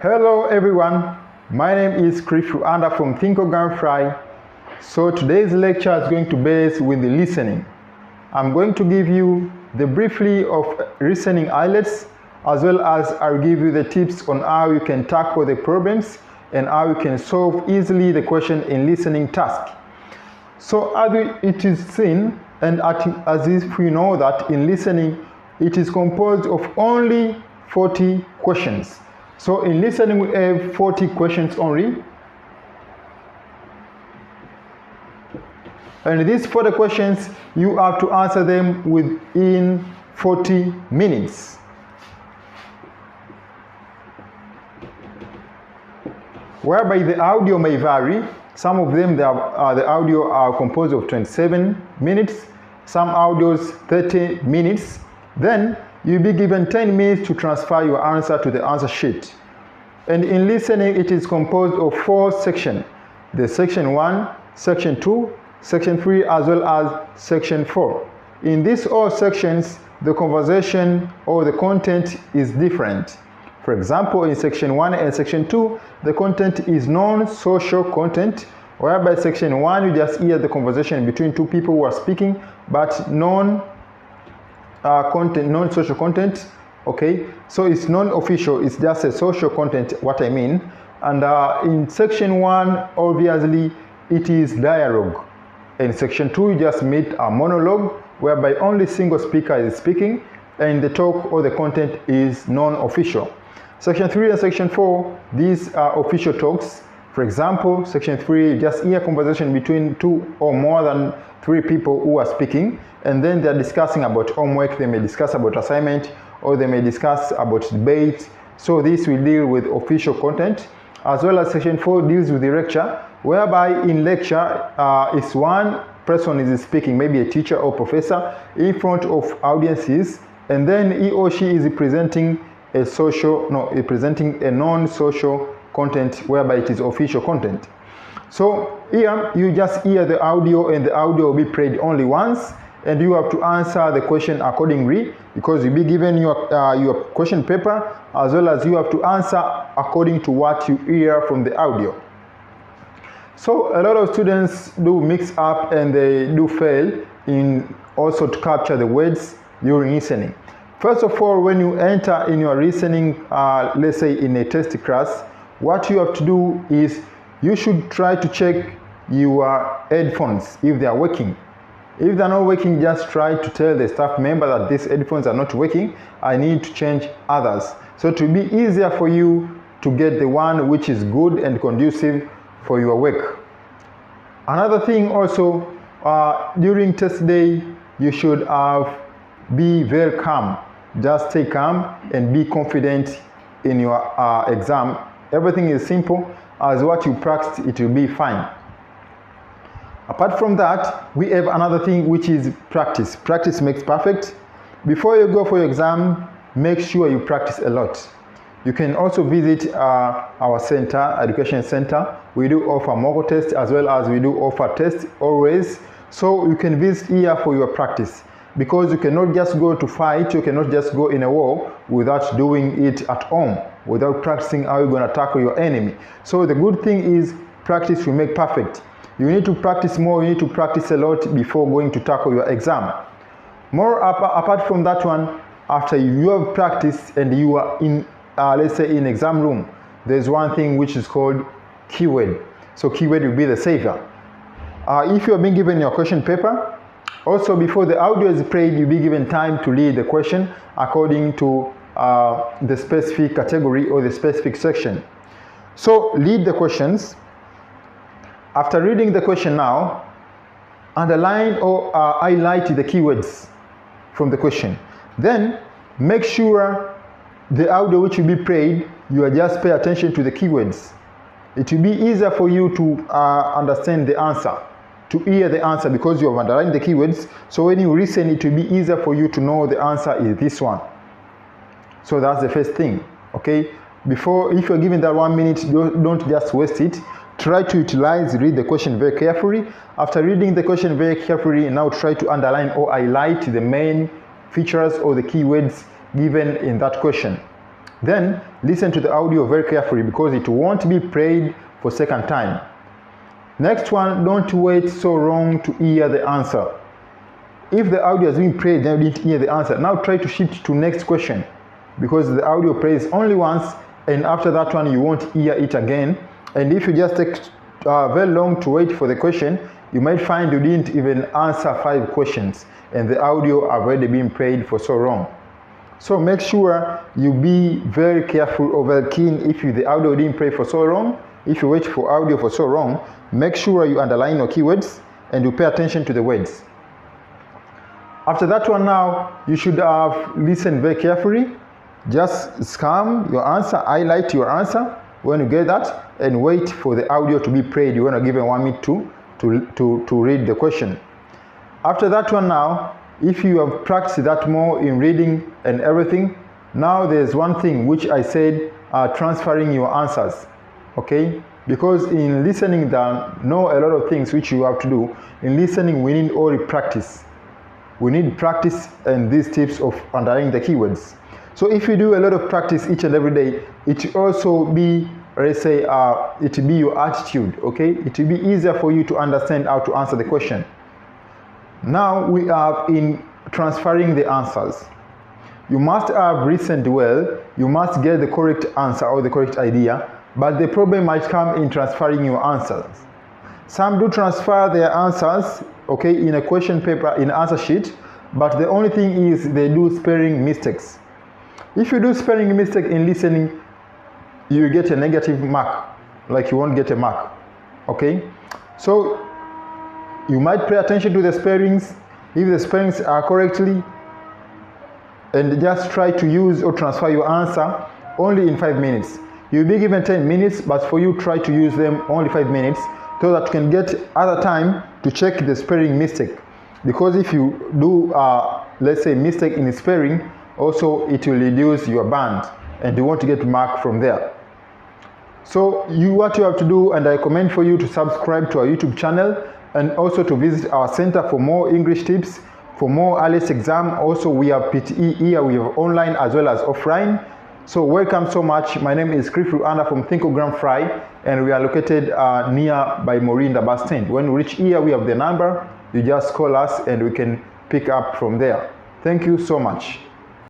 Hello everyone, my name is Chris Ruanda from Think Organ Fry. So today's lecture is going to base with the listening. I'm going to give you the briefly of listening IELTS, as well as I'll give you the tips on how you can tackle the problems and how you can solve easily the question in listening task. So as it is seen, and as if we know that in listening, it is composed of only 40 questions. So in listening, we have 40 questions only. And these 40 questions, you have to answer them within 40 minutes. Whereby the audio may vary. Some of them, the audio are composed of 27 minutes, some audios 30 minutes. Then you'll be given 10 minutes to transfer your answer to the answer sheet. And in listening, it is composed of 4 sections. The section 1, section 2, section 3, as well as section 4. In these all sections, the conversation or the content is different. For example, in section 1 and section 2, the content is non-social content, whereby section 1, you just hear the conversation between two people who are speaking, but non-social content, okay? So it's non-official, it's just a social content, what I mean. And in section 1, obviously, it is dialogue. In section 2, you just meet a monologue, whereby only single speaker is speaking, and the talk or the content is non-official. Section 3 and section 4, these are official talks. For example, section 3, you just hear conversation between 2 or more than 3 people who are speaking, and then they're discussing about homework, they may discuss about assignment, or they may discuss about debate. So this will deal with official content, as well as section 4 deals with the lecture, whereby in lecture, it's one person is speaking, maybe a teacher or professor, in front of audiences, and then he or she is presenting a non-social content, whereby it is official content. So here you just hear the audio, and the audio will be played only once, and you have to answer the question accordingly, because you'll be given your question paper, as well as you have to answer according to what you hear from the audio. So a lot of students do mix up and they do fail in also to capture the words during listening. First of all, when you enter in your listening, let's say in a test class, what you have to do is you should try to check your headphones if they are working. If they are not working, just try to tell the staff member that these headphones are not working. I need to change others. So to be easier for you to get the one which is good and conducive for your work. Another thing also, during test day, you should be very calm. Just stay calm and be confident in your exam. Everything is simple. As what you practice, it will be fine. Apart from that, we have another thing, which is practice. Practice makes perfect. Before you go for your exam, make sure you practice a lot. You can also visit our center, education center. We do offer mock tests, as well as we do offer tests always. So you can visit here for your practice, because you cannot just go to fight, you cannot just go in a war without doing it at home, without practicing how you're going to tackle your enemy. So the good thing is practice will make perfect. You need to practice more, you need to practice a lot before going to tackle your exam. More apart from that one, after you have practiced and you are in, let's say in exam room, there's one thing which is called keyword. So keyword will be the savior. If you have been given your question paper, also before the audio is played, you'll be given time to read the question according to the specific category or the specific section. So read the questions. After reading the question now, underline or highlight the keywords from the question. Then make sure the audio which will be played, you just pay attention to the keywords. It will be easier for you to understand the answer, to hear the answer, because you have underlined the keywords. So when you listen, it will be easier for you to know the answer is this one. So that's the first thing, okay? Before, if you're given that 1 minute, don't just waste it. Try to read the question very carefully. After reading the question very carefully, now try to underline or highlight the main features or the keywords given in that question. Then listen to the audio very carefully because it won't be played for second time. Next one, don't wait so long to hear the answer. If the audio has been played and you didn't hear the answer, now try to shift to next question because the audio plays only once, and after that one you won't hear it again. And if you just take very long to wait for the question, you might find you didn't even answer 5 questions and the audio have already been played for so long. So make sure you be very careful or very keen if the audio didn't play for so long. If you wait for audio for so long, make sure you underline your keywords and you pay attention to the words. After that one now, you should have listened very carefully. Just scan your answer, highlight your answer when you get that, and wait for the audio to be played. You're going to give it 1 minute to read the question. After that one now, if you have practiced that more in reading and everything, now there's one thing which I said, transferring your answers. Okay? Because in listening, there are a lot of things which you have to do. In listening, we need only practice. We need practice and these tips of underlining the keywords. So if you do a lot of practice each and every day, it will also be, let's say, it will be your attitude, okay? It will be easier for you to understand how to answer the question. Now we are in transferring the answers. You must have listened well, you must get the correct answer or the correct idea, but the problem might come in transferring your answers. Some do transfer their answers, okay, in a question paper, in answer sheet, but the only thing is they do spelling mistakes. If you do spelling mistake in listening, you get a negative mark, like you won't get a mark, okay? So you might pay attention to the spellings, if the spellings are correctly, and just try to use or transfer your answer only in 5 minutes. You'll be given 10 minutes, but for you try to use them only 5 minutes so that you can get other time to check the spelling mistake. Because if you do, let's say, mistake in spelling, also it will reduce your band and you want to get mark from there. So what you have to do, and I recommend for you to subscribe to our YouTube channel and also to visit our center for more English tips, for more IELTS exam. Also we have PTE here, we have online as well as offline. So welcome so much. My name is Cliff Ruanda from Think-O-Gram Fry, and we are located near by Morinda bus stand. When you reach here, we have the number. You just call us and we can pick up from there. Thank you so much.